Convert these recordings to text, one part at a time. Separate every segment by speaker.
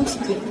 Speaker 1: Assalamualaikum.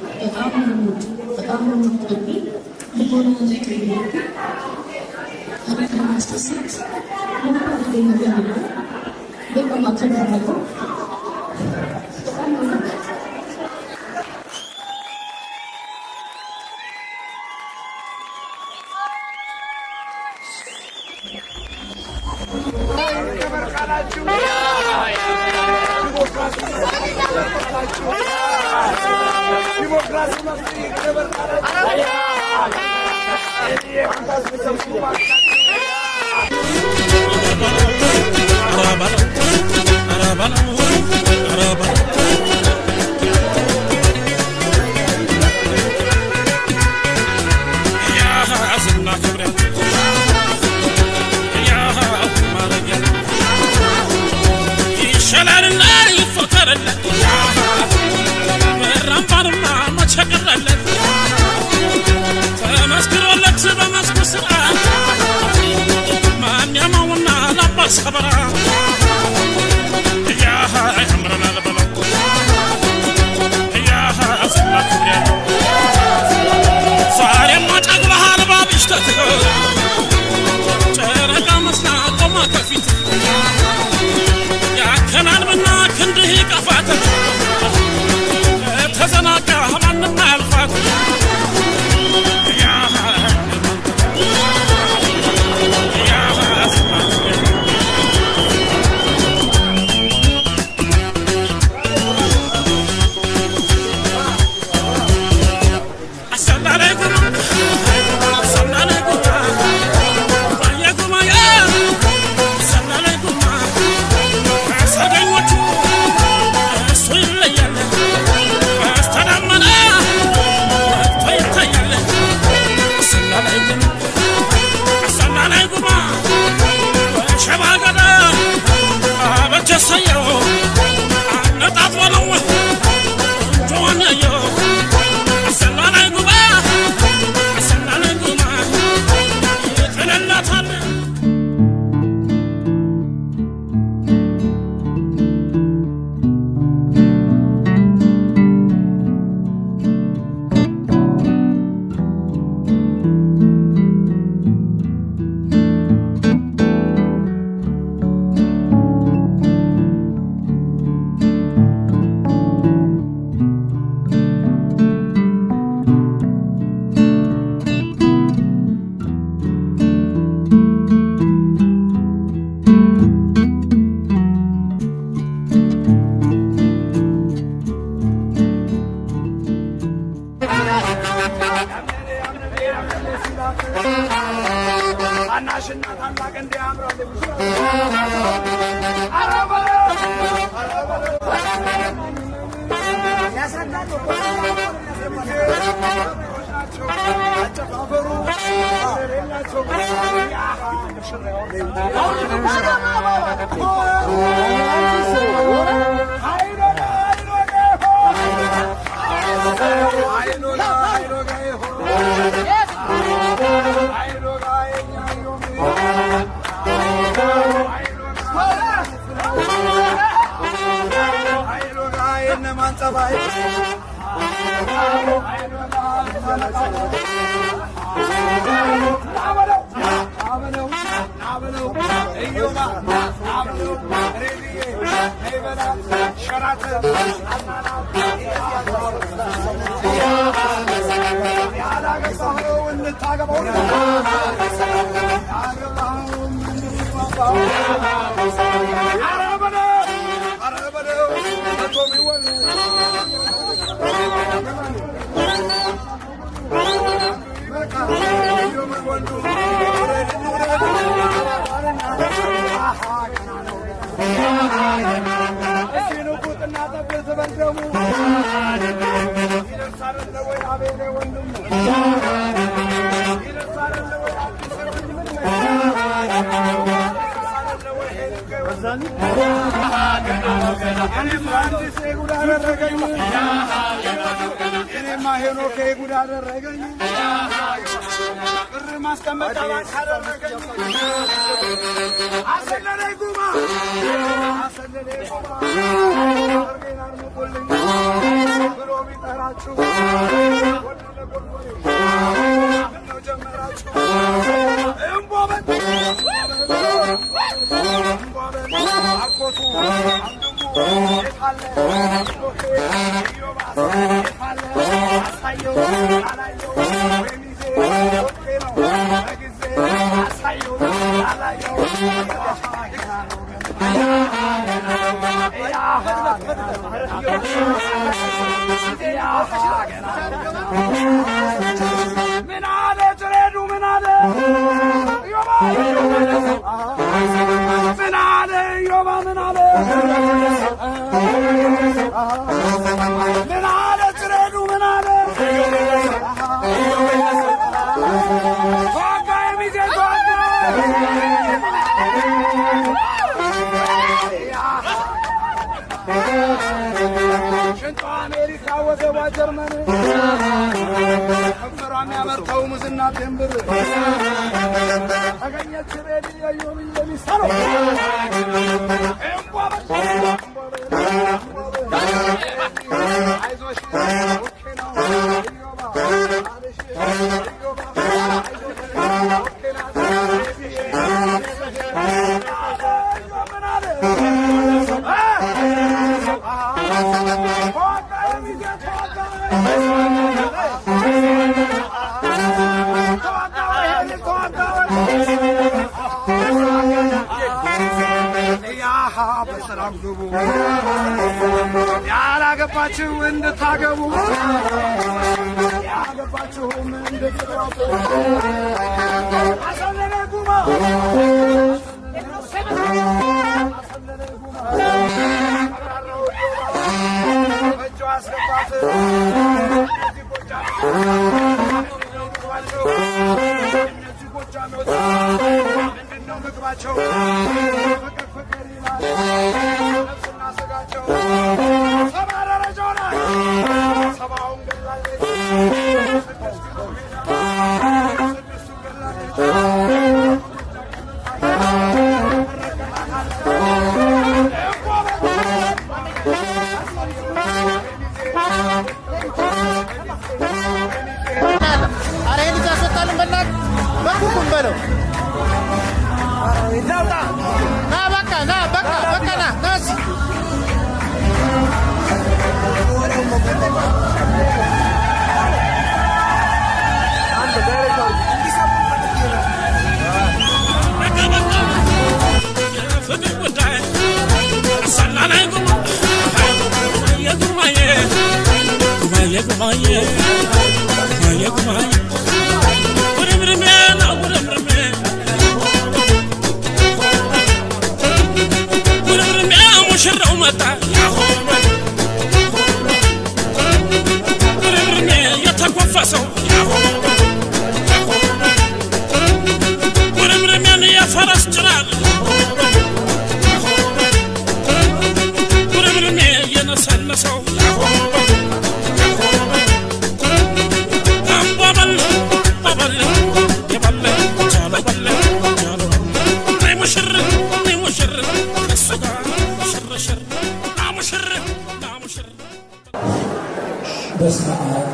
Speaker 1: በስመ አብ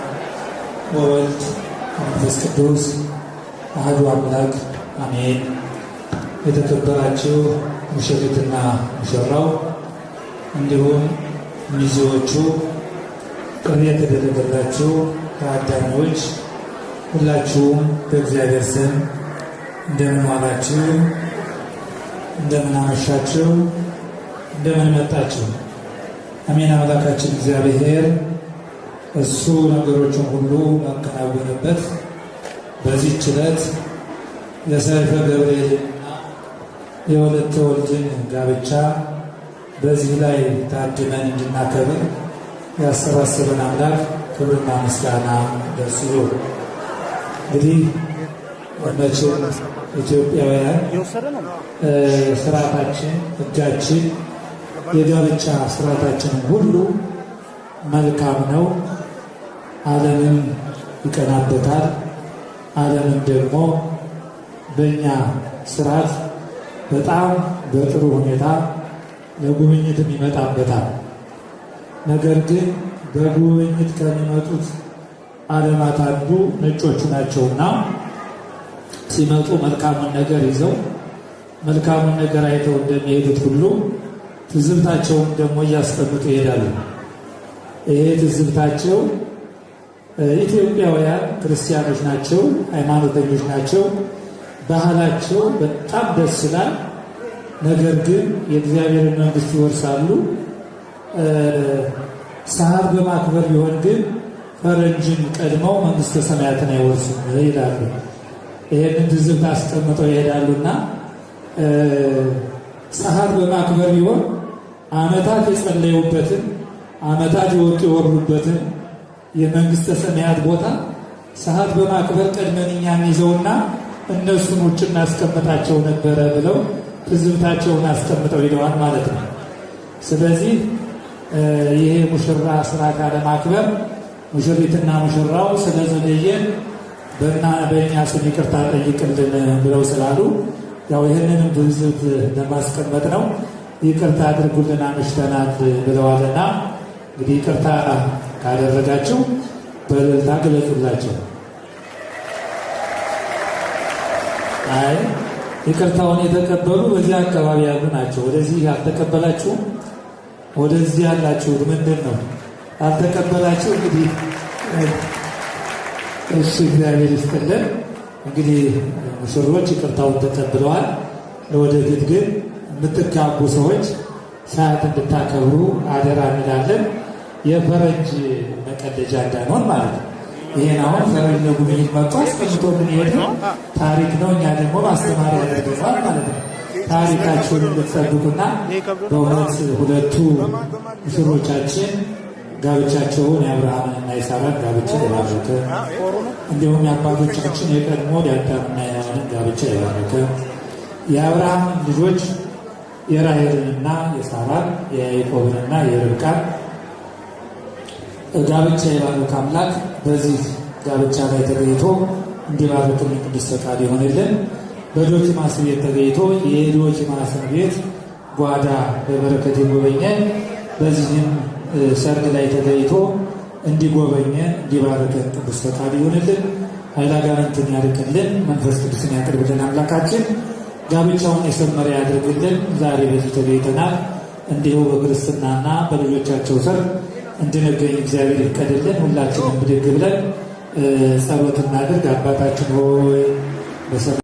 Speaker 1: ወወልድ ወመንፈስ ቅዱስ አሐዱ አምላክ አሜን። የተከበራችሁ ሙሽሪትና ሙሽራው እንዲሁም ሚዜዎቹ፣ ጥሪ የተደረገላችሁ ታዳሚዎች ሁላችሁም በእግዚአብሔር ስም እንደምን ዋላችሁ፣ እንደምን አመሻችሁ፣ እንደምን መጣችሁ። አሜን። አምላካችን እግዚአብሔር እሱ ነገሮችን ሁሉ ያከናወነበት በዚህች ዕለት የሰይፈ ገብርኤልና የወለተ ወልድን ጋብቻ በዚህ ላይ ታድመን እንድናከብር ያሰባሰበን አምላክ ክብርና ምስጋና ለእርሱ ይሁን። እንግዲህ መቼም ኢትዮጵያውያን ስርዓታችን፣ ሕጋችን፣ የጋብቻ ስርዓታችን ሁሉ መልካም ነው። ዓለምም ይቀናበታል። ዓለምም ደግሞ በእኛ ስርዓት በጣም በጥሩ ሁኔታ ለጉብኝትም ይመጣበታል። ነገር ግን በጉብኝት ከሚመጡት ዓለማት አንዱ ነጮቹ ናቸውና ሲመጡ መልካሙን ነገር ይዘው መልካሙን ነገር አይተው እንደሚሄዱት ሁሉ ትዝብታቸውን ደግሞ እያስቀምጡ ይሄዳሉ። ይሄ ትዝብታቸው ኢትዮጵያውያን ክርስቲያኖች ናቸው፣ ሃይማኖተኞች ናቸው። ባህላቸው በጣም ደስ ይላል። ነገር ግን የእግዚአብሔርን መንግሥት ይወርሳሉ። ሰዓት በማክበር ቢሆን ግን ፈረንጅን ቀድመው መንግሥተ ሰማያትን አይወርሱም ይላሉ። ይህንን ትዝብት አስቀምጠው ይሄዳሉና ሰዓት በማክበር ቢሆን ዓመታት የጸለዩበትን ዓመታት የወጡ የወርዱበትን የመንግሥተ ሰማያት ቦታ ሰዓት በማክበር ቀድመን እኛን ይዘውና እነሱን ውጭ እናስቀምጣቸው ነበረ ብለው ትዝብታቸውን አስቀምጠው ሄደዋል ማለት ነው። ስለዚህ ይሄ ሙሽራ ስርዓት አለማክበር ሙሽሪትና ሙሽራው ስለዘገየን በእኛ ስም ይቅርታ ጠይቅልን ብለው ስላሉ ያው ይህንንም ትዝብት ለማስቀመጥ ነው። ይቅርታ አድርጉልን አምሽተናል ብለዋልና እንግዲህ ይቅርታ ካደረጋችሁ በእልልታ ገለጹላቸው። አይ ይቅርታውን የተቀበሉ በዚህ አካባቢ ያሉ ናቸው። ወደዚህ ያልተቀበላችሁ ወደዚህ ያላችሁት ምንድን ነው? ያልተቀበላችሁ እንግዲህ እሺ፣ እግዚአብሔር ይስጥልን። እንግዲህ ሙሽሮች ይቅርታውን ተቀብለዋል። ለወደፊት ግን የምትጋቡ ሰዎች ሰዓት እንድታከብሩ አደራ እንላለን። የፈረንጅ መቀለጃ እንዳንሆን ማለት ነው። ይሄን አሁን ፈረንጅ ለጉብኝት መጥቶ አስቀምጦልን ይሄድ ታሪክ ነው። እኛ ደግሞ ማስተማሪያ ያደርገዋል ማለት ነው። ታሪካችሁን እንድትጠብቁና በእውነት ሁለቱ ሙሽሮቻችን ጋብቻቸውን የአብርሃምንና የሳራን ጋብቻ የባረከ እንዲሁም የአባቶቻችን የቀድሞ የአዳምና የሔዋንን ጋብቻ የባረከ የአብርሃም ልጆች የራሔልንና የሳራን የያዕቆብንና የርብቃን ጋብቻ የባረከ አምላክ በዚህ ጋብቻ ላይ ተገኝቶ እንዲባርክልን ቅዱስ ፈቃድ ይሆንልን። በዶኪማስ ቤት ተገኝቶ የዶኪማስን ቤት ጓዳ በበረከት የጎበኘን በዚህም ሰርግ ላይ ተገኝቶ እንዲጎበኘን እንዲባርከን ቅዱስ ፈቃድ ይሆንልን። ኃይለ አጋንንትን ያርቅልን፣ መንፈስ ቅዱስን ያቅርብልን። አምላካችን ጋብቻውን የሰመረ ያድርግልን። ዛሬ በዚህ ተገኝተናል። እንዲሁ በክርስትናና በልጆቻቸው ሰርግ እንድንገኝ እግዚአብሔር ይፍቀድልን። ሁላችንም ብድግ ብለን ጸሎት እናድርግ። አባታችን ሆይ በሰላም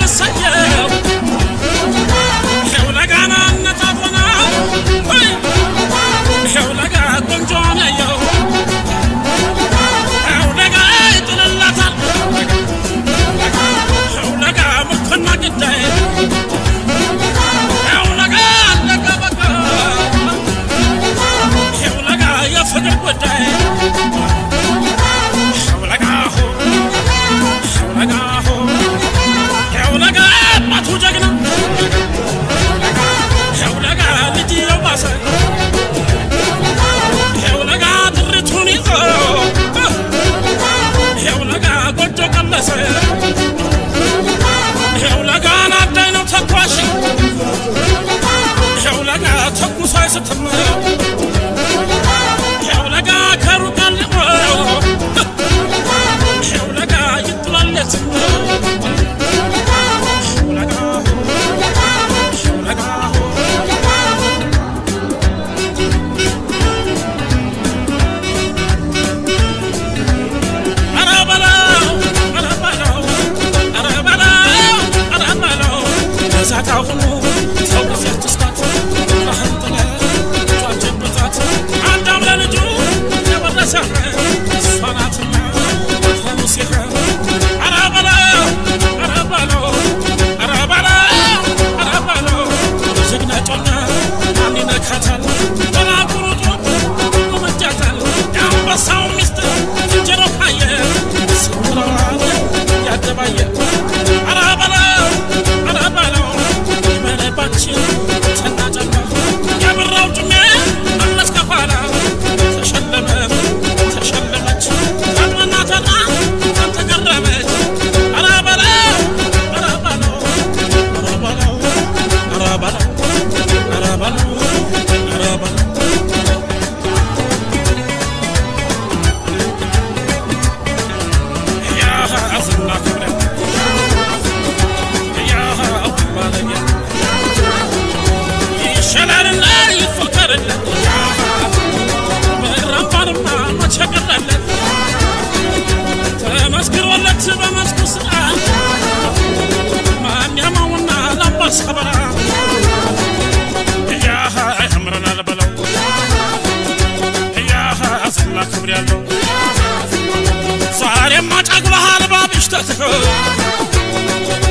Speaker 2: አጀብሰየው ሸውለጋና ነታፈና ወይ ሸውለጋ ቆንጆን ያየው ሸውለጋ ይጥልላታል ሸውለጋ ምክና ግዳይ ሸውለጋ አለቀ በቃ ሸውለጋ የፍቅር ጉዳይ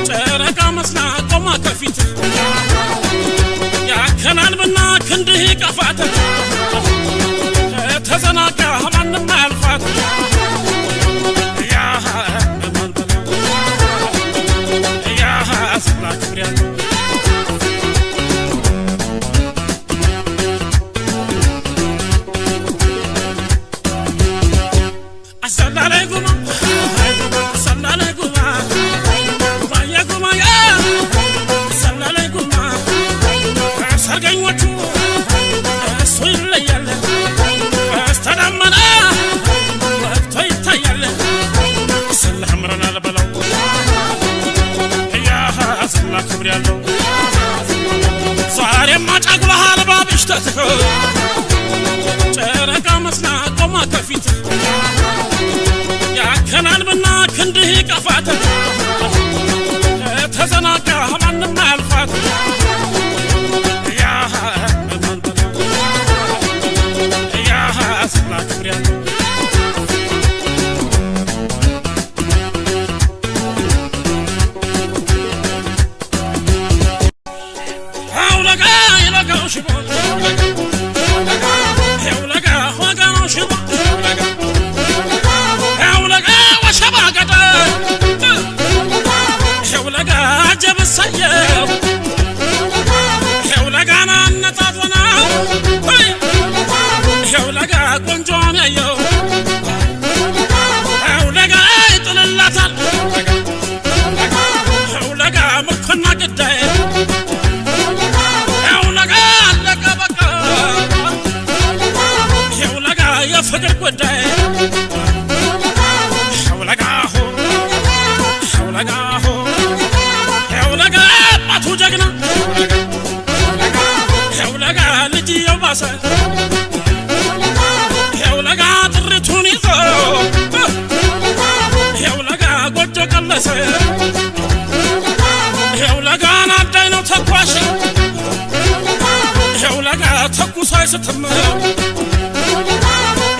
Speaker 2: ጨረቃ መስና ቆማ ከፊት ያከናል ብና ክንድህ ቀፋት ተዘናጋ ማንም አያልፋት ስላ ክብር ያለው አሰላለይ ጉማ ጨረቃ መስና ቆማ ከፊት ያከናል ብና ክንድህ ቀፋት ተዘናጋ ማንም አያልፋት ስላ ክብር ያለው አውለጋ ይለጋው ሽቦ አጀብሰየው ሸውለጋና ነታፈና ወይ ሸውለጋ ቆንጆን ያየው ሸውለጋ ይጥልላታል ሸውለጋ ምክና ግዳይ ሸውለጋ አለቀ በቃ ሸውለጋ የፍቅር ጉዳይ ሸውለጋ ጀግና ሸውለጋ ልጅ የባሰ ሸውለጋ ጥርቱን ይዞ ሸውለጋ ጎጆ ቀለሰ የውለጋን አዳይ ነው ተኳሽ የውለጋ ተኩስ አይስትም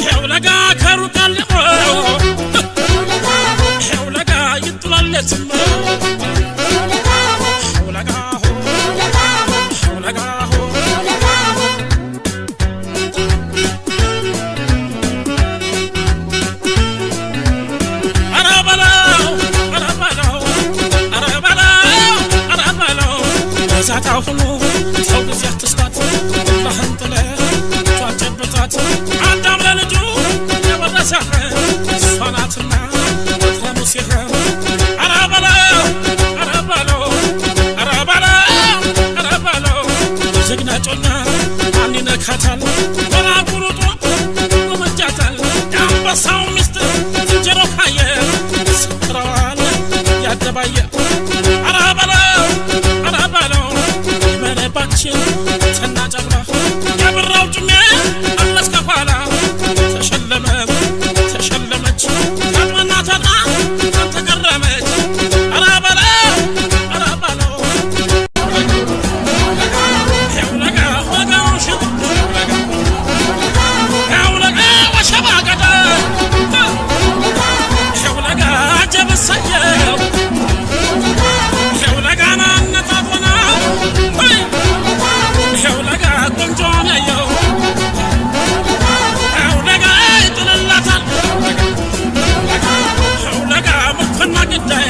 Speaker 2: የውለጋ ከሩቃል የውለጋ ይጥላለትም ሳታውኑ ሰው ጊዜ አትስጣት ለህንጥለ ቷጨበታት አዳም ለልጁ የወረሰህ ሷናትና ተሙሲህ አራበለው ጀግና ጮኛ አንነካታል ወራቁሩጦ ወመጃታል ያንበሳው ሚስት ዝንጀሮ ካየ ስራዋል ያደባየ ተናጨብራ ያብራው ጭሜ አለስከፋላ ተሸለመች ታጥመና ታጣ ተገረመች አራበለው የውለጋ ወጋውሽ የውለጋ ወሸባገዳ የውለጋ ጀበሰየው የውለጋ ናነታቶና የውለጋ ቆንጆን ያየው የውለጋ ይጥልላታል የውለጋ ምርኮና ግዳይ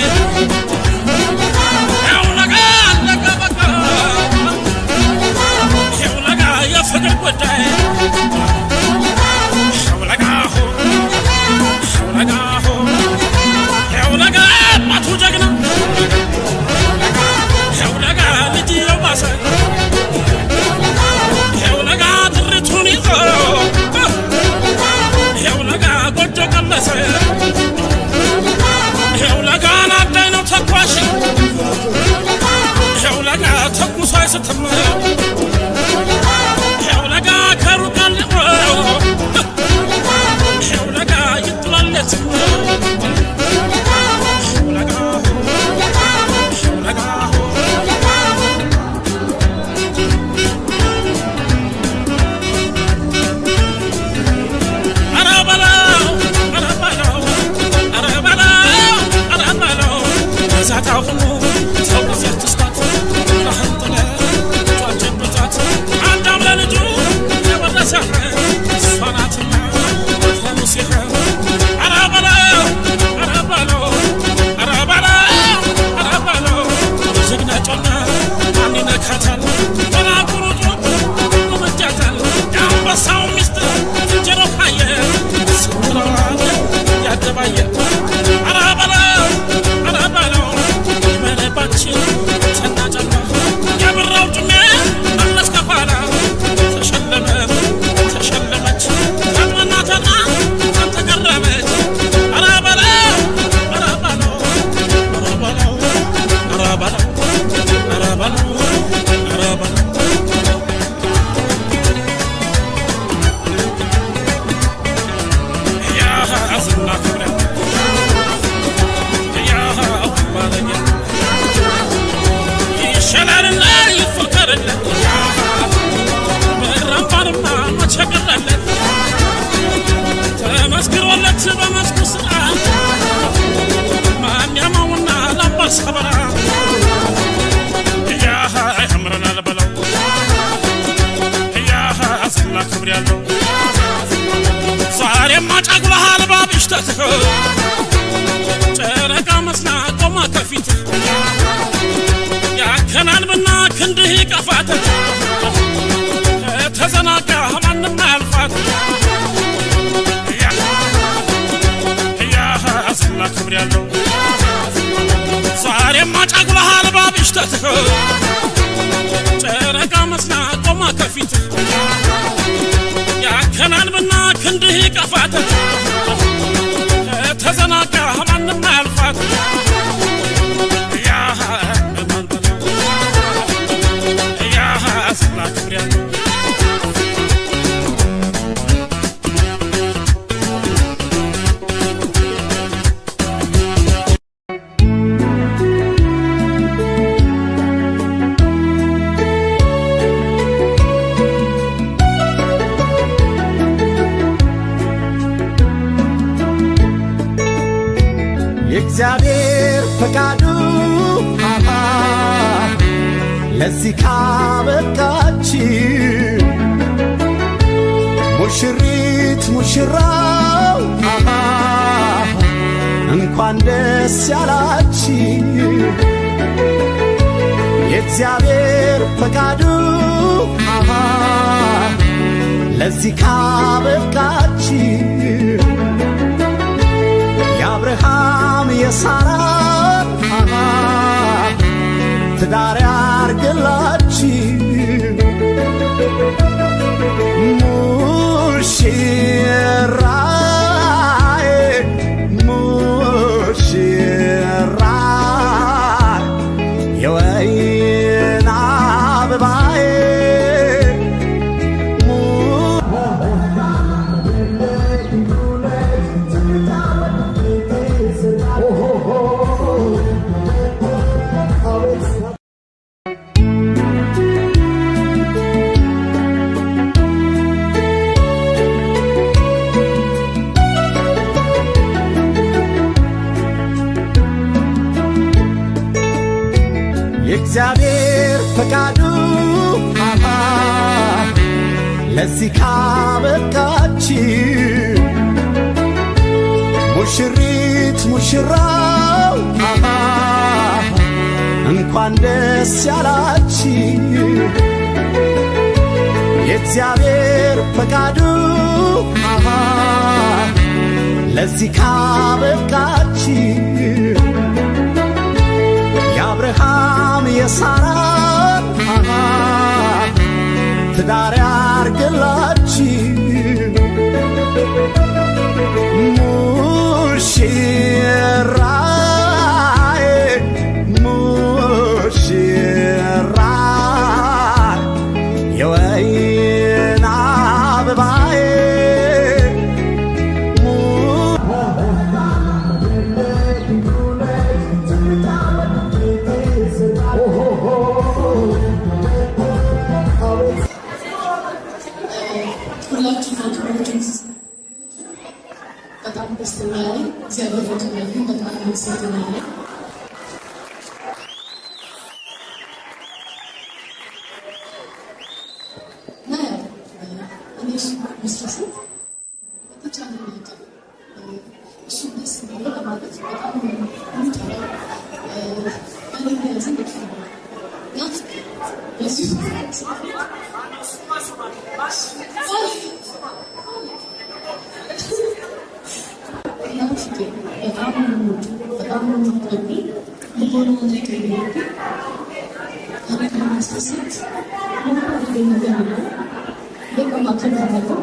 Speaker 2: የውለጋ አለቀ በቃ የውለጋ የፍቅር ጉዳይ የውለጋ አባቱ ጀግና የውለጋ ልጅ የባሰ የውለጋ ጥሪቱን ይዞ የውለጋ ጎጆ ቀለሰ የውለጋን አዳይ ነው ተኳሽ የውለጋ ተኩስ አይስትም የውለጋ ከሩቃል የውለጋ ይጥላለትም ሳታውኑ ሰው ጊዜ አትስጣት ለህንጥለ ቷጨበታት አዳም ለልጁ የወረሰህ ሷናትና ተሙሲህ አራበለው ጀግና ጮኛ አንነካታል ወራቁሩጦ ወመጃታል ያንበሳው ሚስት ዝንጀሮ ካየ ስራዋል ያደባየ አራበለው ተናጨብራ ያብራው ጭሜ አለስከፋላ ተሸለመች ታጥመና ታጣ ተገረመች አራበለው ያዝና ክብረ ይሸላልና ይፈከርለት በራምባንማ መቸገረለት ተመስክሮለት በመስኩ ስራ ማንያማውና ላባስ ከበራ ያህ ያምረናል በለው ያህ አስላ ክብር ያለው ዛሬማ ጫጉላሃል ባብሽተትህ ጨረቃ መስና ቆማ ከፊት ያከናንብና ክንድህ ይቀፋት ተዘናጋ ማንም አያልፋት ያስና ክብር ያለው ዛሬማ ጫጉላሃል ባብሽተትህ ጨረቃ መስና ቆማ ከፊት ያከናንብና ክንድህ ይቀፋት ተዘናጋ ማንም አያልፋት ያስና ክብር ያለው
Speaker 3: ፈቃዱ ለዚህ ካበቃችን ሙሽሪት ሙሽራው እንኳን ደስ ያላችሁ የእግዚአብሔር ፈቃዱ ለዚህ ካበቃችሁ የአብርሃም የሳራን ትዳር ያርግላችሁ ሙሽራዬ ሙሽራዬ የወይን አበባዬ የእግዚአብሔር ፈቃዱ ለዚህ ካበቃችሁ ሙሽሪት ሙሽራው እንኳን ደስ ያላችሁ የእግዚአብሔር ፈቃዱ ለዚህ ካበቃችሁ የአብርሃም የሳራን ትዳር ያርግላችሁ ሙሽራዬ ሙሽራዬ የወይን አበባዬ
Speaker 4: በጣም ደስተኛ ነኝ። እግዚአብሔር ይመስገን። በጣም አመሰግናለሁ።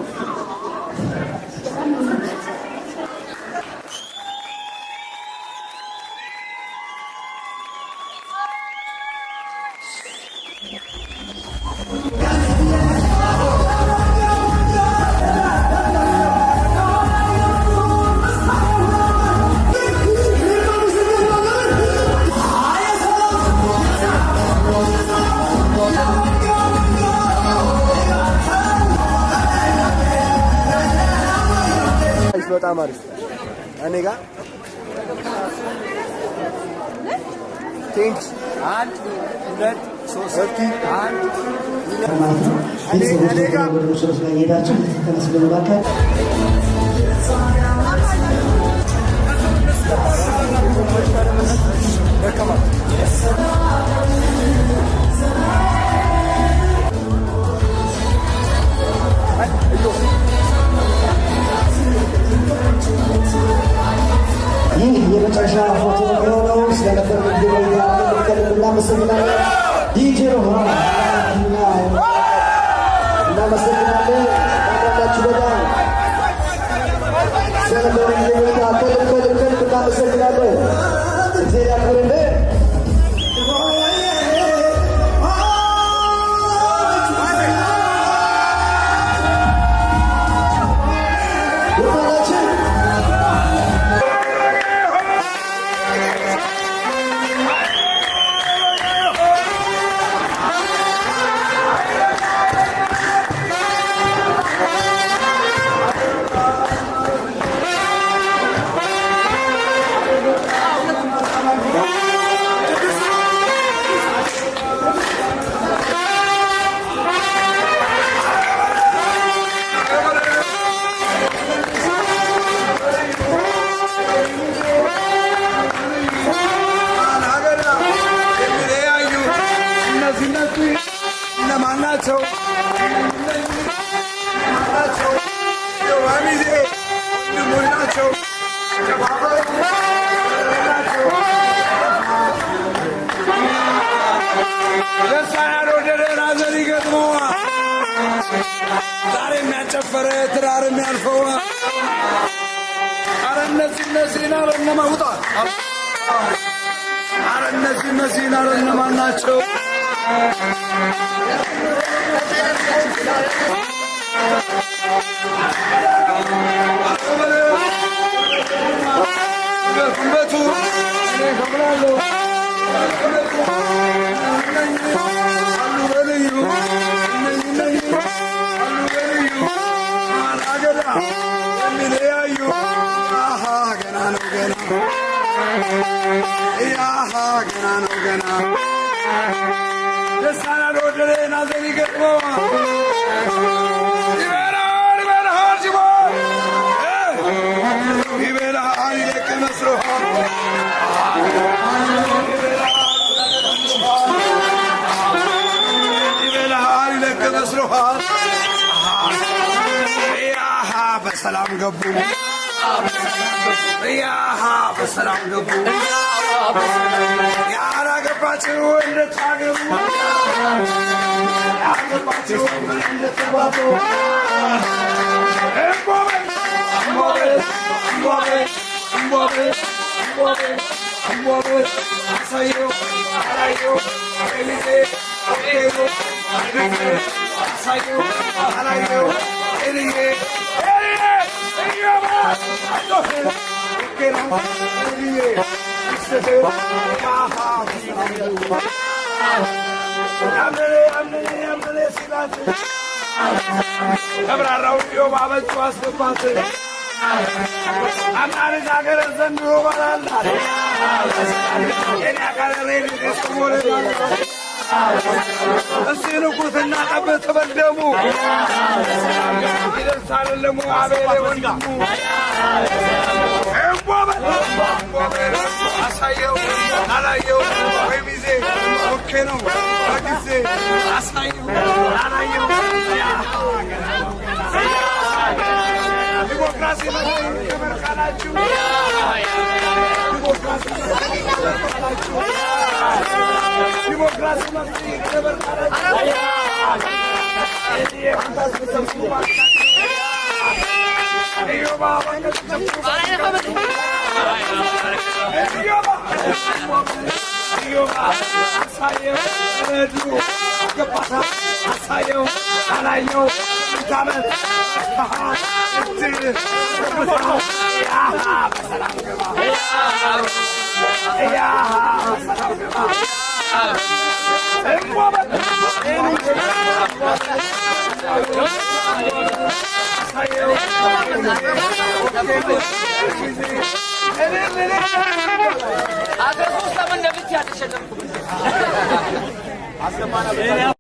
Speaker 5: በጣም አሪፍ እኔ ጋር ቴንክስ 1 2 3 1 እኔ ጋር ወርሶስ ላይ ሄዳችሁ ተነስበው ባካችሁ ይህ የመጨረሻ ፎቶ ነው። ስለነበር ግብር ያለከለና መሰግናለ ዲጄ ነው እና መሰግናለ ታላችሁ በጣም ስለነበር ግብር ያለከለና መሰግናለ እዚህ ያከረለ
Speaker 6: ናቸው ሚዜ ወንድሞች ናቸው ደስታን ያልወደደ ሐዘን ይገጥመዋል። ዛሬ የሚያጨፈረ ትዳር የሚያልፈው አረ እነዚህን አረ እነማን ውጣ አረ እነዚህን አረ እነማን ናቸው? ጉልበቱ እኔ ከብላለሁ አሉ በልዩ እነኝ አሉ በልዩ አገዳ የሚለያዩ አሃ ገና ነው ገና ያሃ ገና ነው ገና ደስታን ያልወደደ ሐዘን ይገጥመዋል። ይበልሃል ሲሞት ይበልሃል ይለቅ መስሎሃል ይበልሃል ይለቅ መስሎሃል ያሃ በሰላም ገቡ ያሃ በሰላም ገቡ ያላገባችሁ እንድታገቡ ያገባችሁ እንድትባቡ እምቦቤ አሳየው አላየው ሚዜ አሳየው አላየው ኤልዬ ከብራራው ዮባ በእጁ አስገባት አናሪዝ አገረ ዘንድሮ ባላላት የኔ አካለሬ ስሞለዳለ እስቲ ንኩትና ጠበት በደሙ ይደርሳል ለሙ አቤሌ ወንድሙ አሳየው አላየው ወይ ሚዜ ኦኬ ነው በጊዜ አሳየው አላየው ዲሞክራሲ ከመርካላችሁ ዲሞክራሲ አሳየው አላየው ታመት በሰላም ገባ